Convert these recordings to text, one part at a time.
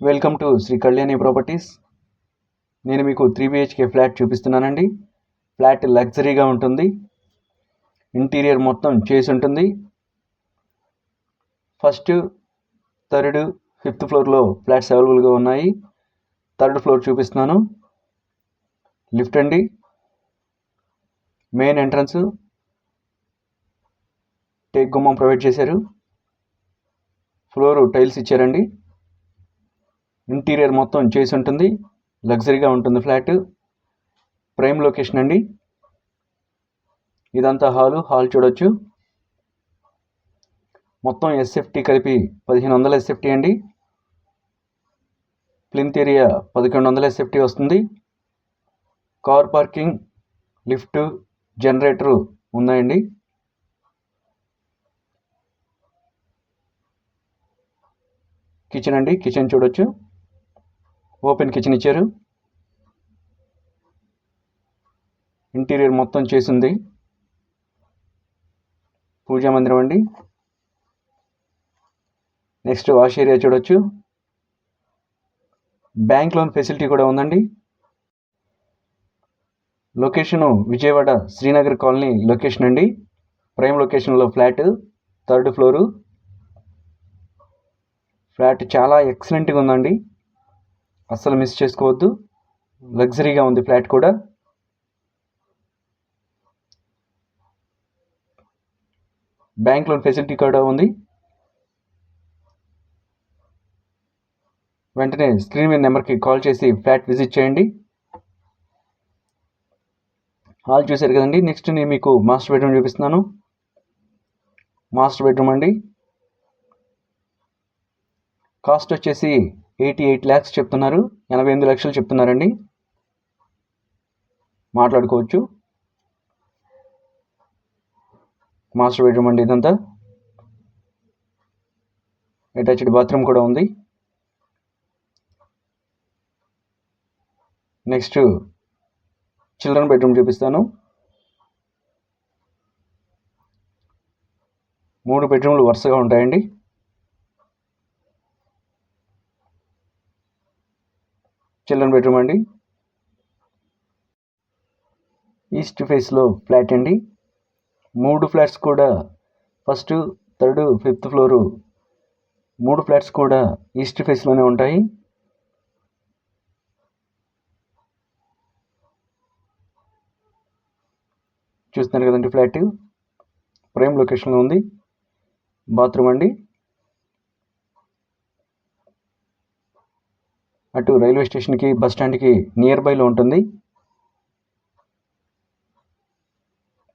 Welcome to Shri Kalyani properties. నేను మీకు 3 BHK flat చూపిస్తున్నానండి. ఫ్లాట్ లగ్జరీగా ఉంటుంది. ఇంటీరియర్ మొత్తం చేసి ఉంటుంది. ఫస్ట్, థర్డ్, ఫిఫ్త్ ఫ్లోర్లో ఫ్లాట్స్ అవైలబుల్గా ఉన్నాయి. థర్డ్ ఫ్లోర్ చూపిస్తున్నాను. లిఫ్ట్ అండి, మెయిన్ ఎంట్రన్స్, టేక్ గుమ్మం ప్రొవైడ్ చేశారు. ఫ్లోర్ టైల్స్ ఇచ్చారండి. ఇంటీరియర్ మొత్తం చేసి ఉంటుంది. లగ్జరీగా ఉంటుంది ఫ్లాట్. ప్రైమ్ లొకేషన్ అండి. ఇదంతా హాల్ చూడొచ్చు. మొత్తం ఎస్ఎఫ్టీ కలిపి 1500 ఎస్ఎఫ్టీ అండి. ప్లింత్ ఏరియా 1100 ఎస్ఎఫ్టీ వస్తుంది. కార్ పార్కింగ్, లిఫ్ట్, జనరేటరు ఉన్నాయండి. కిచెన్ అండి, కిచెన్ చూడొచ్చు. ఓపెన్ కిచెన్ ఇచ్చారు. ఇంటీరియర్ మొత్తం చేసింది. పూజా మందిరం అండి. నెక్స్ట్ వాష్ ఏరియా చూడొచ్చు. బ్యాంక్ లోన్ ఫెసిలిటీ కూడా ఉందండి. Location Vijayawada Srinagar colony location అండి. ప్రైమ్ లొకేషన్లో ఫ్లాట్, థర్డ్ ఫ్లోరు. ఫ్లాట్ చాలా ఎక్సలెంట్గా ఉందండి, అస్సలు మిస్ చేసుకోవద్దు. లగ్జరీగా ఉంది ఫ్లాట్ కూడా. బ్యాంక్ లోన్ ఫెసిలిటీ కూడా ఉంది. వెంటనే స్క్రీన్ మీద నెంబర్కి కాల్ చేసి ఫ్లాట్ విజిట్ చేయండి. హాల్ చూశారు కదండి. నెక్స్ట్ నేను మీకు మాస్టర్ బెడ్రూమ్ చూపిస్తున్నాను. మాస్టర్ బెడ్రూమ్ అండి. కాస్ట్ వచ్చేసి 88 lakhs చెప్తున్నారు. 88 లక్షలు చెప్తున్నారండి. మాట్లాడుకోవచ్చు. మాస్టర్ బెడ్రూమ్ అండి ఇదంతా. అటాచ్డ్ బాత్రూమ్ కూడా ఉంది. నెక్స్ట్ చిల్డ్రన్ బెడ్రూమ్ చూపిస్తాను. 3 బెడ్రూమ్లు వరుసగా ఉంటాయండి. చిల్డ్రన్ బెడ్రూమ్ అండి. ఈస్ట్ ఫేస్లో ఫ్లాట్ అండి. 3 ఫ్లాట్స్ కూడా first, third, fifth floor 3 flats కూడా ఈస్ట్ ఫేస్లోనే ఉంటాయి. చూస్తున్నారు కదండి ఫ్లాట్. ప్రైమ్ లొకేషన్లో ఉంది. బాత్రూమ్ అండి. అటు రైల్వే స్టేషన్కి, బస్ స్టాండ్కి నియర్ బైలో ఉంటుంది.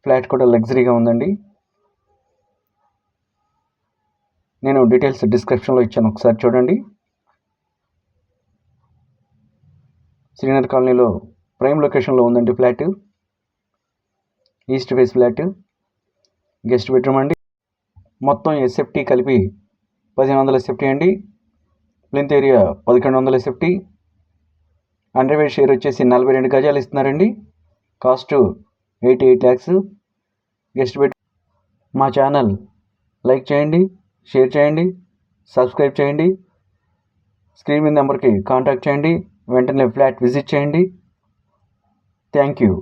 ఫ్లాట్ కూడా లగ్జరీగా ఉందండి. నేను డీటెయిల్స్ డిస్క్రిప్షన్లో ఇచ్చాను, ఒకసారి చూడండి. శ్రీనగర్ కాలనీలో ప్రైమ్ లొకేషన్లో ఉందండి flat. East face flat. Guest bedroom అండి. మొత్తం ఎస్ఎఫ్టీ కలిపి 1500 ఎస్ఎఫ్టీ అండి. Plinth area 1100 SFT. Underwear share వచ్చేసి 42 గజాలు ఇస్తున్నారండి. Cost 88 lakhs. Guest bed. మా ఛానల్ లైక్ చేయండి, షేర్ చేయండి, సబ్స్క్రైబ్ చేయండి. స్క్రీన్ మీద నెంబర్కి కాంటాక్ట్ చేయండి. వెంటనే ఫ్లాట్ విజిట్ చేయండి. Thank you.